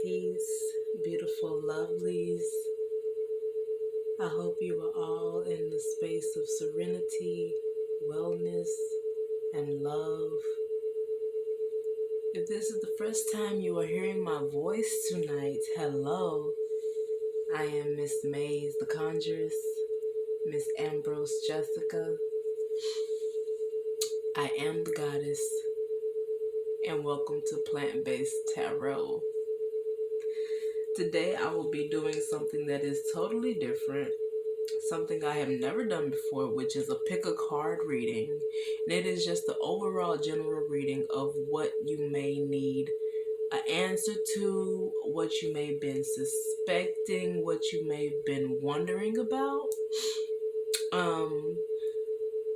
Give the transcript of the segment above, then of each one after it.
Peace, beautiful lovelies. I hope you are all in the space of serenity, wellness, and love. If this is the first time you are hearing my voice tonight, hello. I am Miss Maze the Conjuress, Miss Ambrose Jessica. I am the goddess, and welcome to Plant-Based Tarot. Today I will be doing something that is totally different, something I have never done before, which is a pick a card reading. And it is just the overall general reading of what you may need an answer to, what you may have been suspecting, what you may have been wondering about.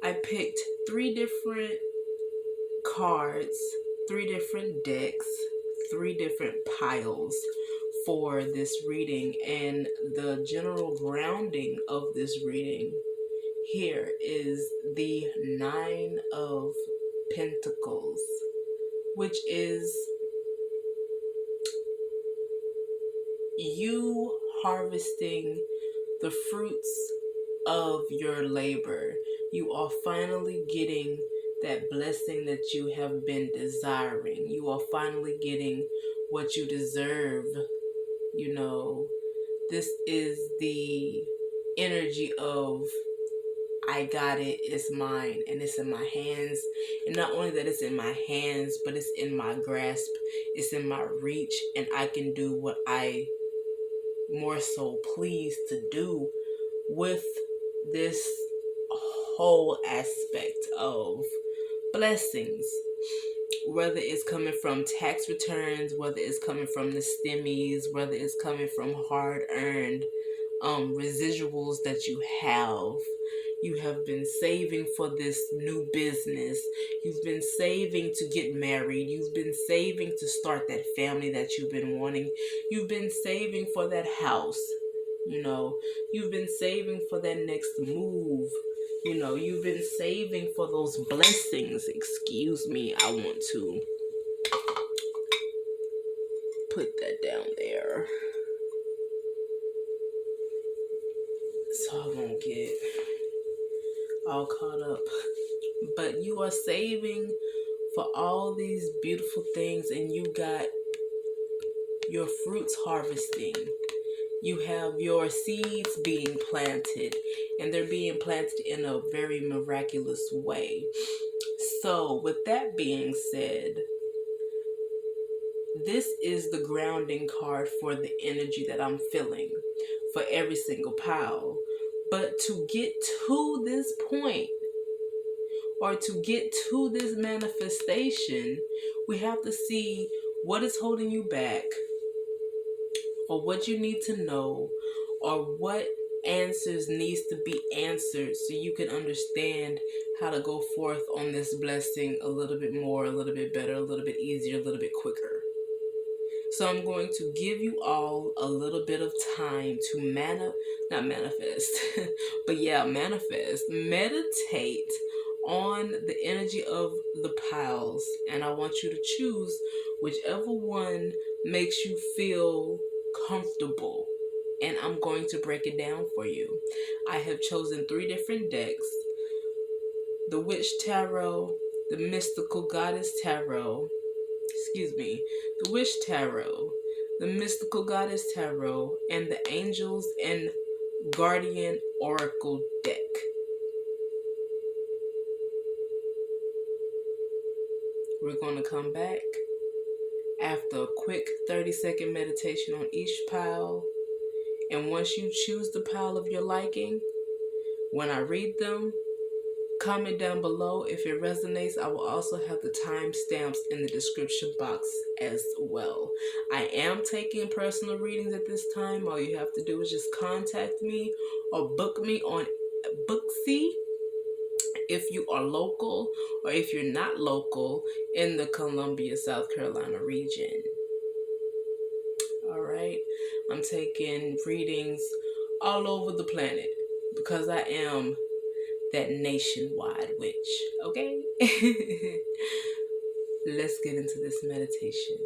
I picked 3 different cards, 3 different decks, 3 different piles for this reading, and the general grounding of this reading here is the 9 of Pentacles, which is you harvesting the fruits of your labor. You are finally getting that blessing that you have been desiring. You are finally getting what you deserve. You know, this is the energy of I got it, it's mine, and it's in my hands. And not only that it's in my hands, but it's in my grasp, it's in my reach, and I can do what I more so please to do with this whole aspect of blessings. Whether it's coming from tax returns, whether it's coming from the stimmies, whether it's coming from hard-earned residuals that you have been saving for this new business, you've been saving to get married, you've been saving to start that family that you've been wanting, you've been saving for that house, you've been saving for that next move, you've been saving for those blessings. Excuse me, I want to put that down there so I won't get all caught up. But you are saving for all these beautiful things, and you got your fruits harvesting. You have your seeds being planted, and they're being planted in a very miraculous way. So with that being said, this is the grounding card for the energy that I'm feeling for every single pile. But to get to this point, or to get to this manifestation, we have to see what is holding you back, or what you need to know, or what answers needs to be answered so you can understand how to go forth on this blessing a little bit more, a little bit better, a little bit easier, a little bit quicker. So I'm going to give you all a little bit of time to manifest, meditate on the energy of the piles, and I want you to choose whichever one makes you feel comfortable, and I'm going to break it down for you. I have chosen 3 different decks: the Witch Tarot, the Mystical Goddess Tarot, the Witch Tarot, the Mystical Goddess Tarot, and the Angels and Guardian Oracle deck. We're going to come back after a quick 30-second meditation on each pile. And once you choose the pile of your liking, when I read them, comment down below if it resonates. I will also have the timestamps in the description box as well. I am taking personal readings at this time. All you have to do is just contact me or book me on Booksy if you are local, or if you're not local in the Columbia, South Carolina region. Alright, I'm taking readings all over the planet because I am that nationwide witch, okay? Let's get into this meditation.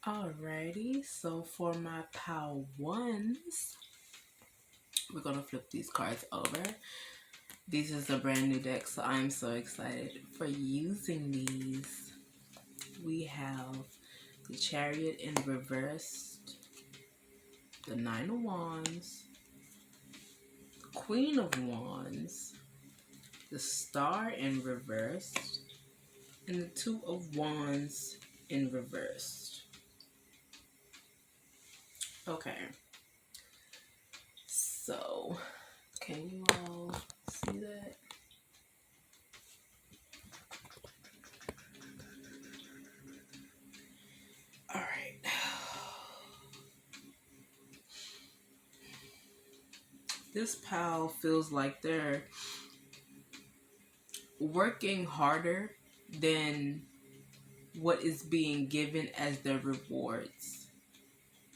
Alrighty, so for my pile ones, we're gonna flip these cards over. This is a brand new deck, so I'm so excited for using these. We have the Chariot in reversed, the Nine of Wands, the Queen of Wands, the Star in reversed, and the Two of Wands in reversed. Okay. So, can you all see that? All right. This pile feels like they're working harder than what is being given as their rewards.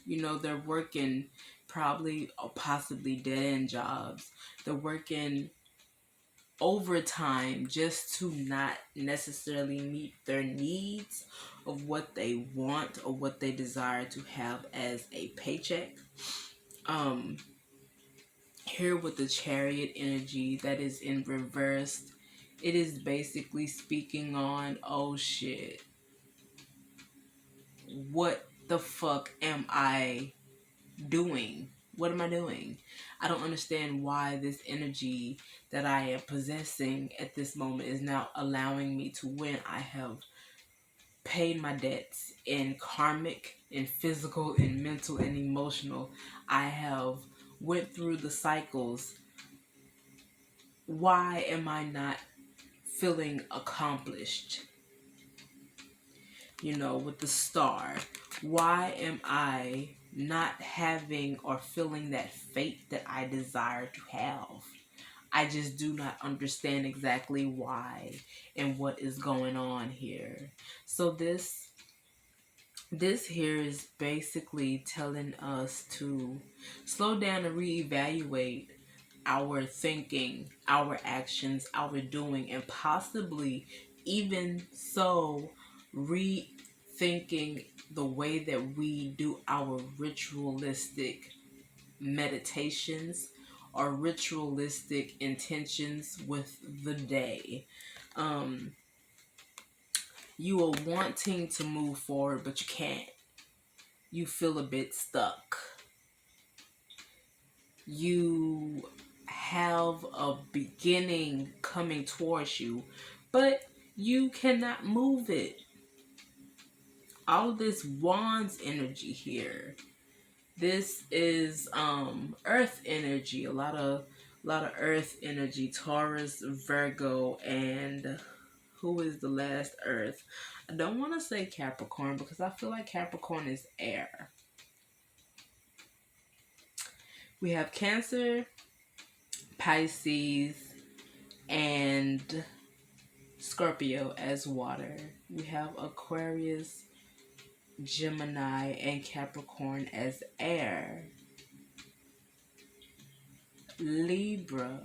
You know, they're working probably or possibly dead-end jobs. They're working overtime just to not necessarily meet their needs of what they want or what they desire to have as a paycheck. Here with the Chariot energy that is in reverse, it is basically speaking on, oh shit, what the fuck am I doing? What am I doing? I don't understand why this energy that I am possessing at this moment is now allowing me to win. I have paid my debts in karmic, in physical, in mental, and emotional. I have went through the cycles. Why am I not feeling accomplished? You know, with the Star, why am I not having or feeling that fate that I desire to have? I just do not understand exactly why and what is going on here. So this here is basically telling us to slow down and reevaluate our thinking, our actions, our doing, and possibly even so rethinking the way that we do our ritualistic meditations or ritualistic intentions with the day. You are wanting to move forward, but you can't. You feel a bit stuck. You have a beginning coming towards you, but you cannot move it. All this Wands energy here. This is Earth energy. A lot of Earth energy. Taurus, Virgo, and who is the last Earth? I don't want to say Capricorn because I feel like Capricorn is air. We have Cancer, Pisces, and Scorpio as water. We have Aquarius, Gemini, and Capricorn as air. Libra.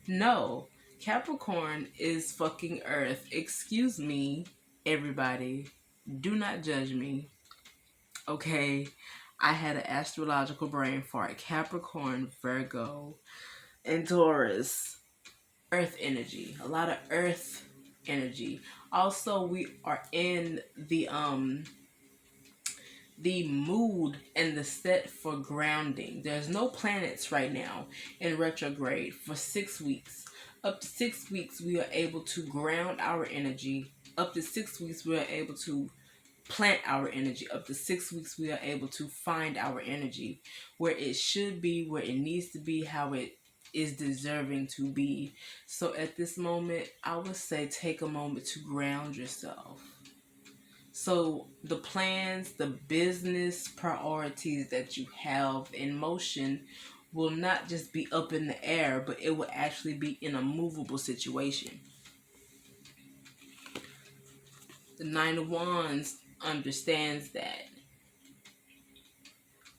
No, Capricorn is fucking Earth. Excuse me, everybody. Do not judge me. Okay? I had an astrological brain fart. Capricorn, Virgo, and Taurus. Earth energy. A lot of Earth energy. Also, we are in the mood and the set for grounding. There's no planets right now in retrograde for 6 weeks. Up to 6 weeks, we are able to ground our energy. Up to 6 weeks, we are able to plant our energy. Up to 6 weeks, we are able to find our energy where it should be, where it needs to be, how it is deserving to be. So at this moment, I would say take a moment to ground yourself. So the plans, the business priorities that you have in motion will not just be up in the air, but it will actually be in a movable situation. The Nine of Wands understands that.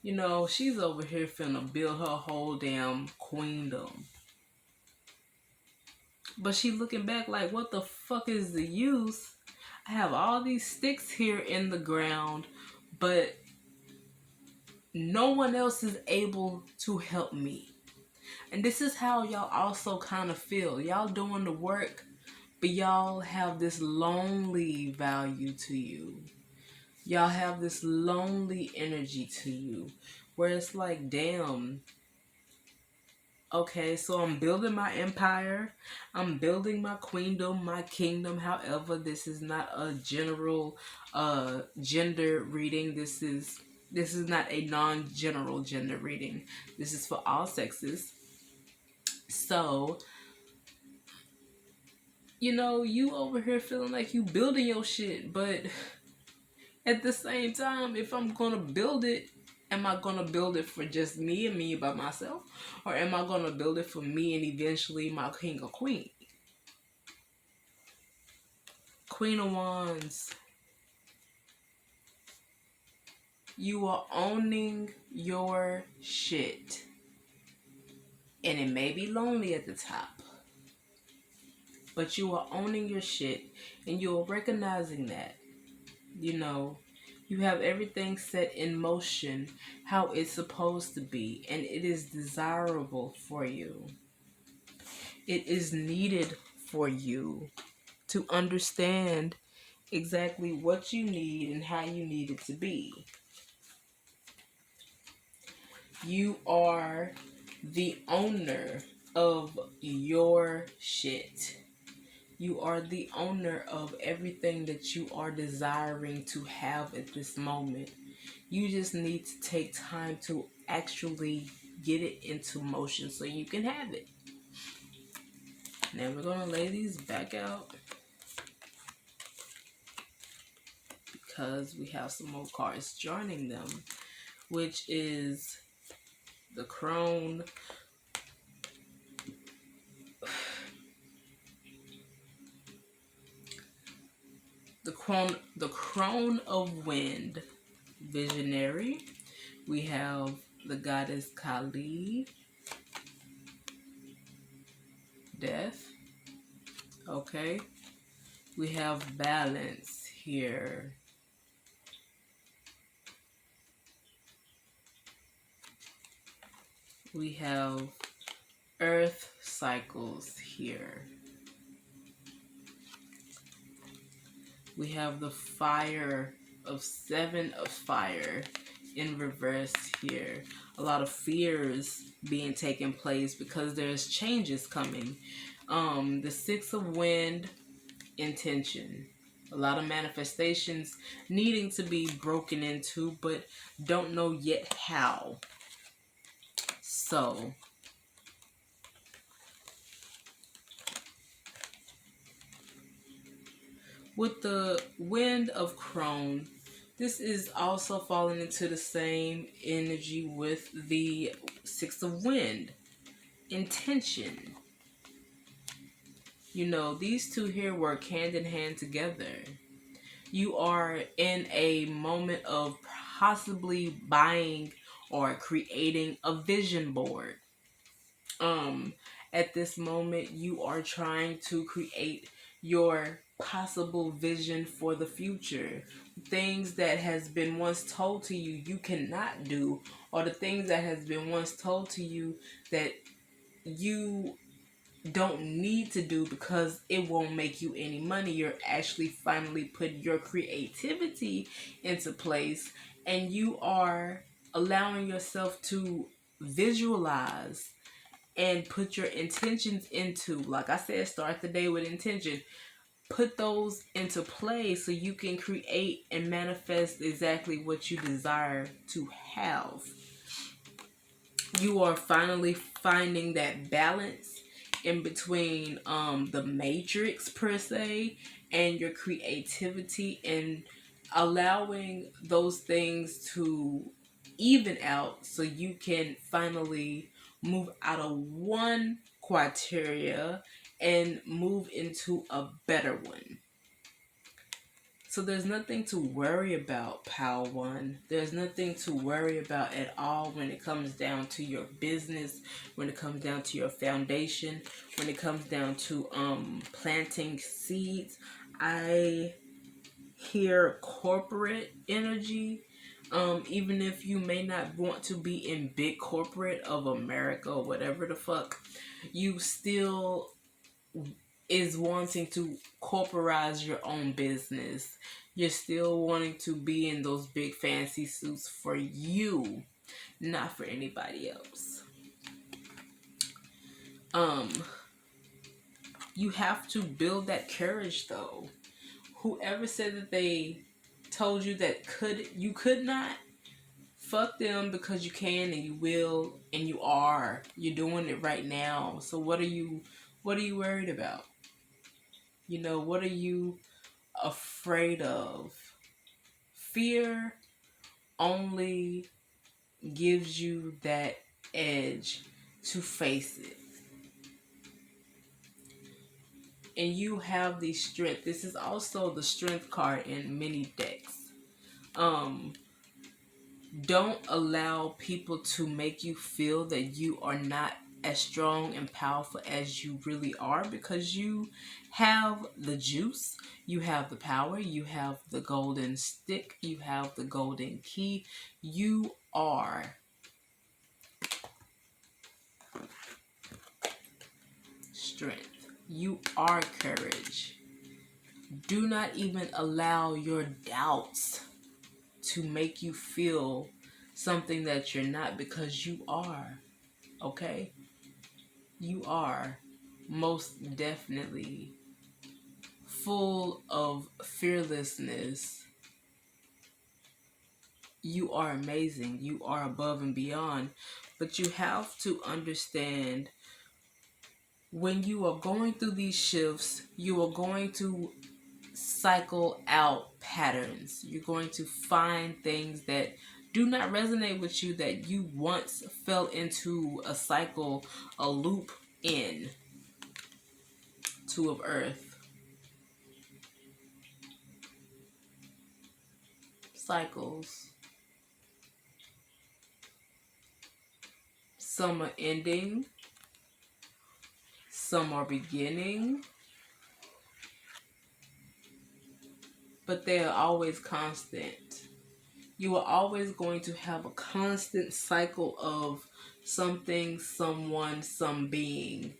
You know, she's over here finna build her whole damn queendom. But she looking back like, what the fuck is the use? I have all these sticks here in the ground, but no one else is able to help me. And this is how y'all also kind of feel. Y'all doing the work, but y'all have this lonely value to you. Y'all have this lonely energy to you, where it's like, damn, okay, so I'm building my empire, I'm building my queendom, my kingdom. However, this is not a general gender reading. This is not a non-general gender reading. This is for all sexes. So, you over here feeling like you building your shit, but at the same time, if I'm gonna build it, am I gonna build it for just me and me by myself? Or am I gonna build it for me and eventually my king or queen? Queen of Wands. You are owning your shit. And it may be lonely at the top, but you are owning your shit and you are recognizing that. You have everything set in motion how it's supposed to be, and it is desirable for you. It is needed for you to understand exactly what you need and how you need it to be. You are the owner of your shit. You are the owner of everything that you are desiring to have at this moment. You just need to take time to actually get it into motion so you can have it. Now we're going to lay these back out because we have some more cards joining them, which is the crone, the crone of wind, visionary. We have the goddess Kali, death. Okay. We have balance here. We have earth cycles here. We have the fire of 7 of fire in reverse here. A lot of fears being taken place because there's changes coming. The 6 of wind, intention. A lot of manifestations needing to be broken into, but don't know yet how. So, with the wind of crone, this is also falling into the same energy with the 6 of wind, intention. These two here work hand in hand together. You are in a moment of possibly buying or creating a vision board. At this moment, you are trying to create your possible vision for the future. Things that has been once told to you cannot do, or the things that has been once told to you that you don't need to do because it won't make you any money. You're actually finally putting your creativity into place, and you are allowing yourself to visualize and put your intentions into, like I said, start the day with intention. Put those into play so you can create and manifest exactly what you desire to have. You are finally finding that balance in between the matrix per se and your creativity, and allowing those things to even out so you can finally move out of one criteria and move into a better one. So there's nothing to worry about, Pal One. There's nothing to worry about at all when it comes down to your business, when it comes down to your foundation, when it comes down to planting seeds. I hear corporate energy. Even if you may not want to be in big corporate of America or whatever the fuck, you still is wanting to corporatize your own business. You're still wanting to be in those big fancy suits for you, not for anybody else. You have to build that courage though. Whoever said that they told you that you could not, fuck them, because you can and you will and you are. You're doing it right now. So what are you worried about? What are you afraid of? Fear only gives you that edge to face it. And you have the strength. This is also the strength card in many decks. Don't allow people to make you feel that you are not as strong and powerful as you really are, because you have the juice, you have the power, you have the golden stick, you have the golden key. You are strength. You are courage. Do not even allow your doubts to make you feel something that you're not, because you are. Okay? You are most definitely full of fearlessness. You are amazing. You are above and beyond. But you have to understand, when you are going through these shifts, you are going to cycle out patterns. You're going to find things that do not resonate with you, that you once fell into a cycle, a loop in of earth. Cycles. Some are ending. Some are beginning. But they are always constant. You are always going to have a constant cycle of something, someone, some being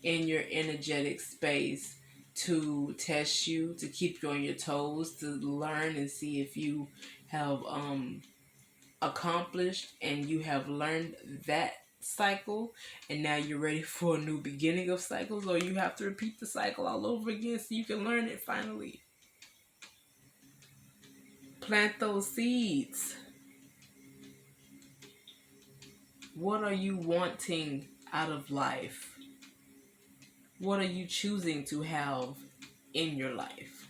in your energetic space to test you, to keep you on your toes, to learn and see if you have accomplished and you have learned that cycle, and now you're ready for a new beginning of cycles, or you have to repeat the cycle all over again so you can learn it finally. Plant those seeds. What are you wanting out of life? What are you choosing to have in your life?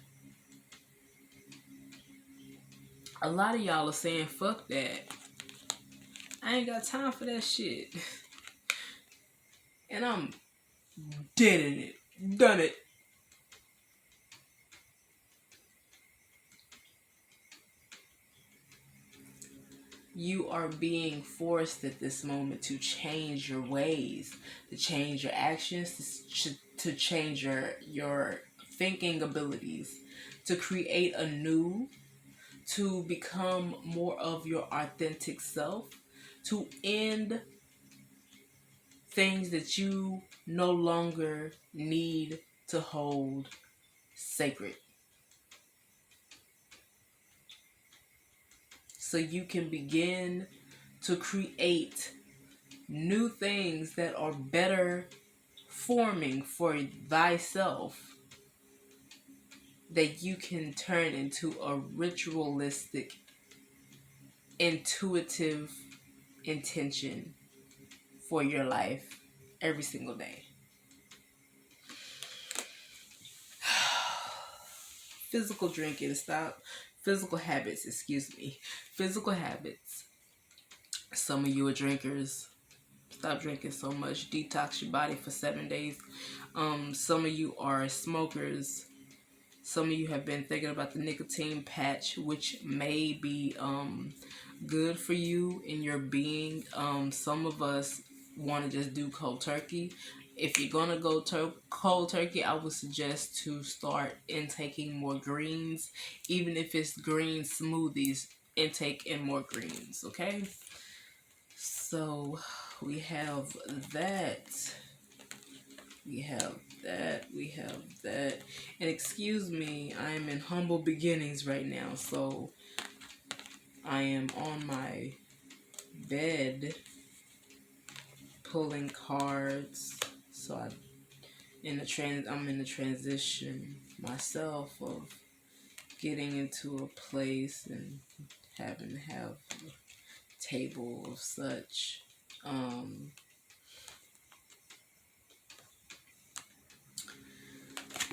A lot of y'all are saying, fuck that. I ain't got time for that shit. And I'm dead in it. Done it. You are being forced at this moment to change your ways, to change your actions, to change your thinking abilities, to create anew, to become more of your authentic self, to end things that you no longer need to hold sacred. So you can begin to create new things that are better forming for thyself, that you can turn into a ritualistic, intuitive intention for your life every single day. Physical drinking, stop. Physical habits. Physical habits. Some of you are drinkers. Stop drinking so much. Detox your body for 7 days. Some of you are smokers. Some of you have been thinking about the nicotine patch, which may be good for you in your being. Some of us want to just do cold turkey. If you're going to go cold turkey, I would suggest to start intaking more greens, even if it's green smoothies. intake and more greens, okay? So we have that. We have that. We have that. And excuse me, I am in humble beginnings right now. So I am on my bed pulling cards. So I'm in the transition myself of getting into a place and having to have a table of such.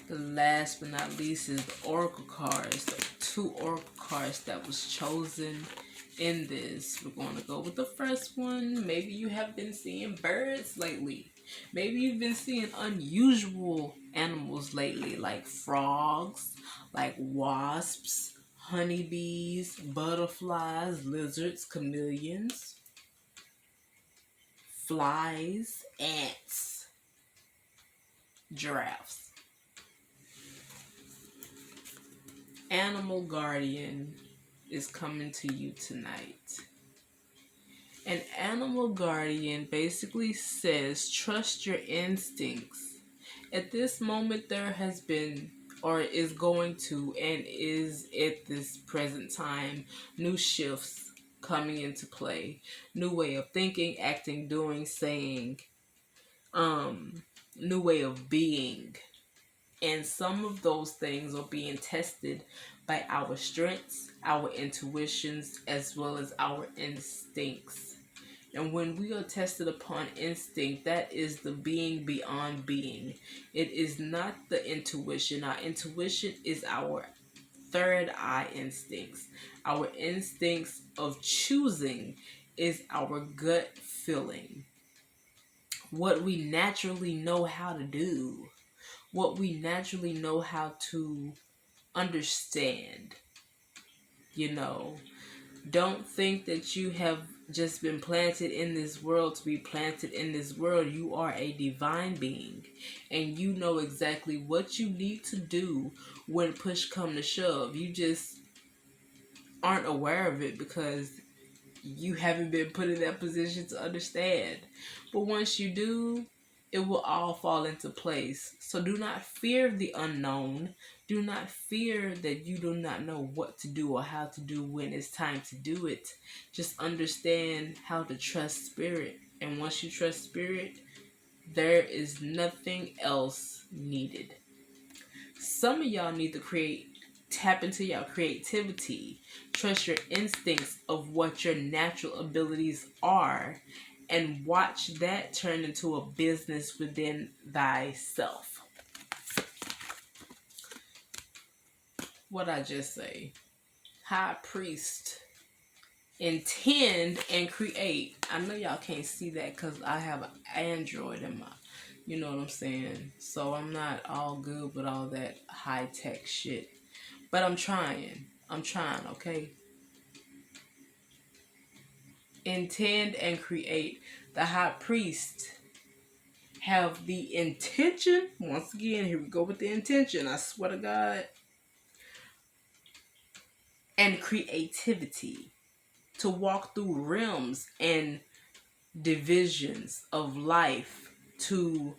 The last but not least is the oracle cards. The 2 oracle cards that was chosen in this. We're going to go with the first one. Maybe you have been seeing birds lately. Maybe you've been seeing unusual animals lately, like frogs, like wasps, honeybees, butterflies, lizards, chameleons, flies, ants, giraffes. Animal guardian is coming to you tonight. An animal guardian basically says trust your instincts. At this moment, there has been, or is going to, and is at this present time, new shifts coming into play. New way of thinking, acting, doing, saying, new way of being. And some of those things are being tested by our strengths, our intuitions, as well as our instincts. And when we are tested upon instinct, that is the being beyond being. It is not the intuition. Our intuition is our third eye instincts. Our instincts of choosing is our gut feeling. What we naturally know how to do. What we naturally know how to understand. Don't think that you have just been planted in this world to be planted in this world. You are a divine being, and you know exactly what you need to do when push come to shove. You just aren't aware of it because you haven't been put in that position to understand. But once you do, it will all fall into place. So do not fear the unknown. Do not fear that you do not know what to do or how to do when it's time to do it. Just understand how to trust spirit. And once you trust spirit, there is nothing else needed. Some of y'all need to tap into your creativity. Trust your instincts of what your natural abilities are, and watch that turn into a business within thyself. What I just say? High priest. Intend and create. I know y'all can't see that because I have an Android in my, you know what I'm saying? So I'm not all good with all that high-tech shit. But I'm trying, okay? Intend and create. The high priest have the intention. Once again, here we go with the intention. I swear to God. And creativity to walk through realms and divisions of life to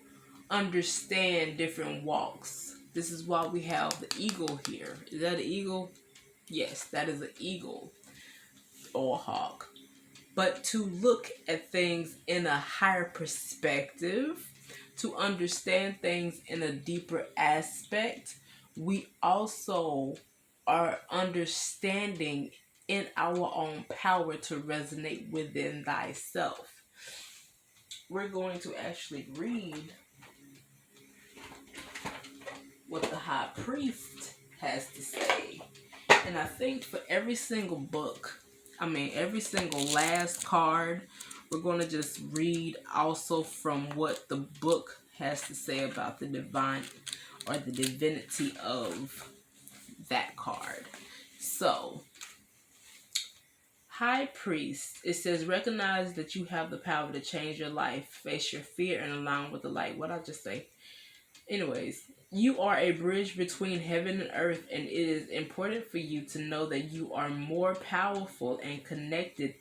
understand different walks. This is why we have the eagle here. Is that an eagle? Yes, that is an eagle or a hawk. But to look at things in a higher perspective, to understand things in a deeper aspect, we also are understanding in our own power to resonate within thyself. We're going to actually read what the high priest has to say. And I think for every single book, every single last card, we're going to just read also from what the book has to say about the divine or the divinity of that card. So, High Priest, it says, recognize that you have the power to change your life, face your fear, and align with the light. What I just say? Anyways, you are a bridge between heaven and earth, and it is important for you to know that you are more powerful and connected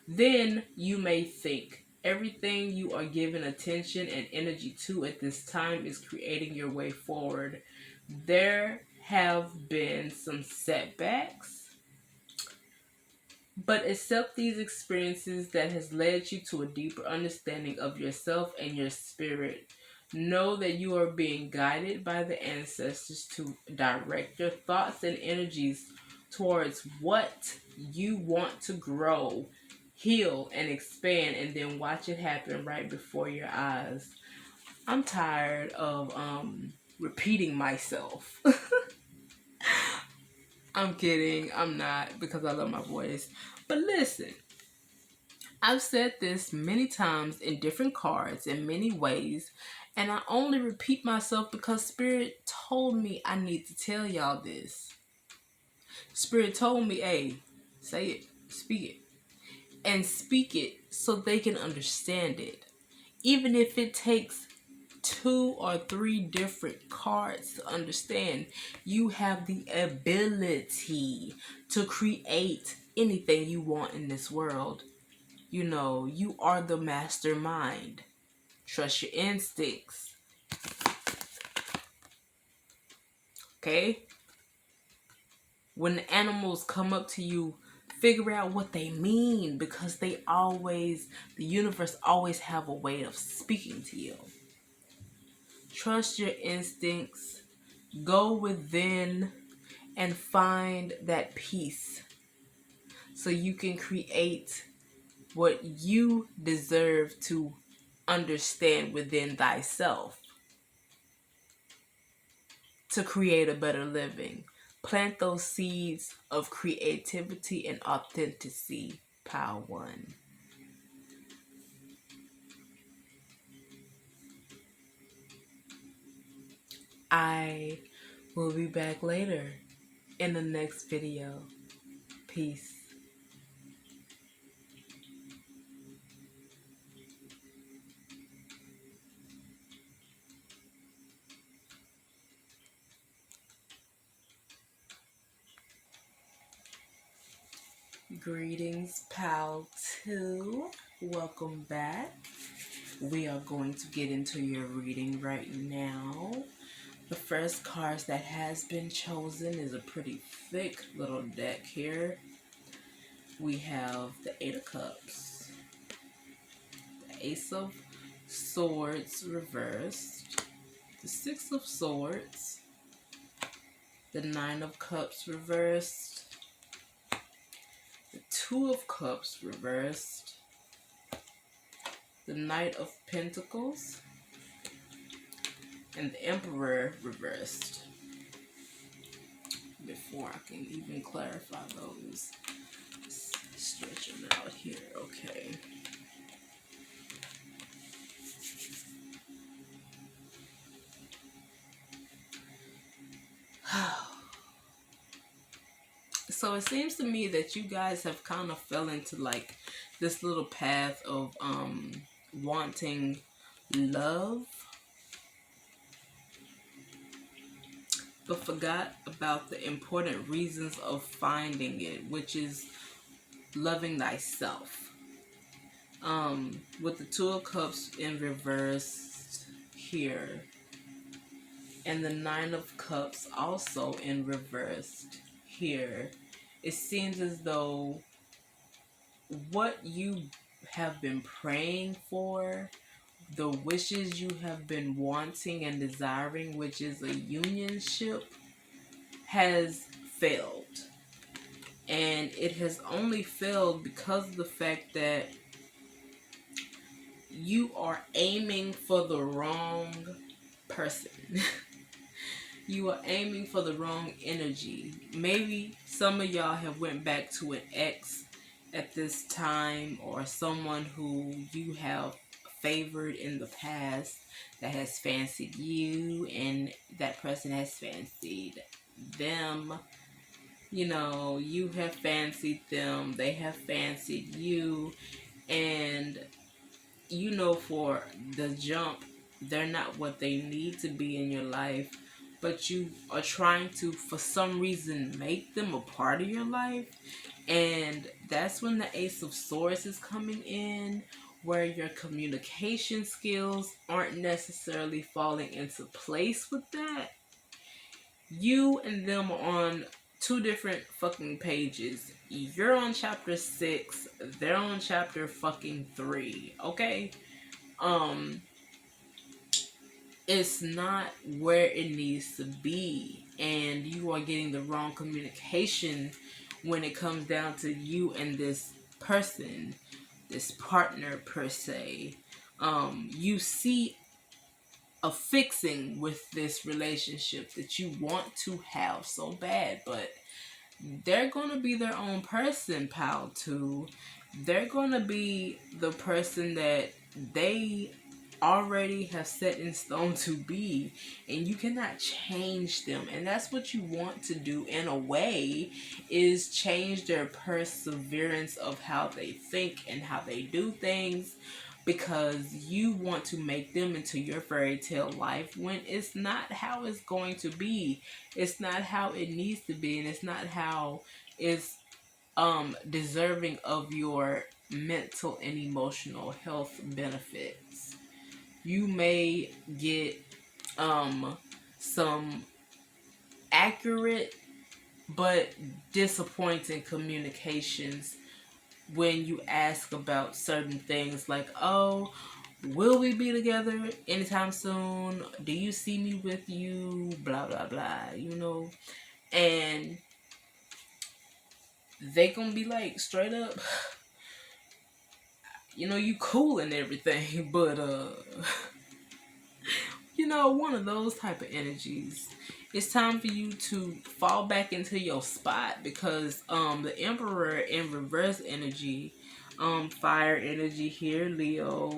than you may think. Everything you are giving attention and energy to at this time is creating your way forward. There have been some setbacks, but accept these experiences that has led you to a deeper understanding of yourself and your spirit. Know that you are being guided by the ancestors to direct your thoughts and energies towards what you want to grow, heal, and expand, and then watch it happen right before your eyes. I'm tired of repeating myself. I'm kidding. I'm not, because I love my voice. But listen, I've said this many times in different cards in many ways, and I only repeat myself because Spirit told me I need to tell y'all this. Spirit told me, hey, say it, speak it, and speak it so they can understand it. Even if it takes 2 or 3 different cards to understand, you have the ability to create anything you want in this world. You know, you are the mastermind. Trust your instincts. Okay? When the animals come up to you, figure out what they mean, because the universe always have a way of speaking to you. Trust your instincts. Go within and find that peace so you can create what you deserve to understand within thyself to create a better living. Plant those seeds of creativity and authenticity. Pile 1. I will be back later in the next video. Peace. Greetings, Pal 2. Welcome back. We are going to get into your reading right now. The first card that has been chosen is a pretty thick little deck here. We have the 8 of Cups, the Ace of Swords reversed, the 6 of Swords, the 9 of Cups reversed, the 2 of Cups reversed, the Knight of Pentacles, and the Emperor reversed. Before I can even clarify those, stretch them out here. Okay. So it seems to me that you guys have kind of fell into like this little path of wanting love, but forgot about the important reasons of finding it, which is loving thyself. With the 2 of Cups in reverse here, and the 9 of Cups also in reverse here, it seems as though what you have been praying for, the wishes you have been wanting and desiring, which is a unionship, has failed. And it has only failed because of the fact that you are aiming for the wrong person. You are aiming for the wrong energy. Maybe some of y'all have went back to an ex at this time, or someone who you have favored in the past that has fancied you, and that person has fancied them. You know, you have fancied them, they have fancied you, and you know for the jump they're not what they need to be in your life, but you are trying to, for some reason, make them a part of your life. And that's when the Ace of Swords is coming in, where your communication skills aren't necessarily falling into place with that. You and them are on two different fucking pages. You're on chapter 6, they're on chapter fucking 3, okay? It's not where it needs to be, and you are getting the wrong communication when it comes down to you and this person, this partner per se. You see a fixing with this relationship that you want to have so bad, but they're gonna be their own person, pal, too. They're gonna be the person that they already have set in stone to be, and you cannot change them. And that's what you want to do, in a way, is change their perseverance of how they think and how they do things, because you want to make them into your fairy tale life when it's not how it's going to be. It's not how it needs to be, and it's not how it's deserving of your mental and emotional health benefits. You may get some accurate but disappointing communications when you ask about certain things, like, oh, will we be together anytime soon? Do you see me with you? Blah, blah, blah, And they gonna be like, straight up, you cool and everything, but, one of those type of energies. It's time for you to fall back into your spot, because the Emperor in reverse energy, fire energy here, Leo,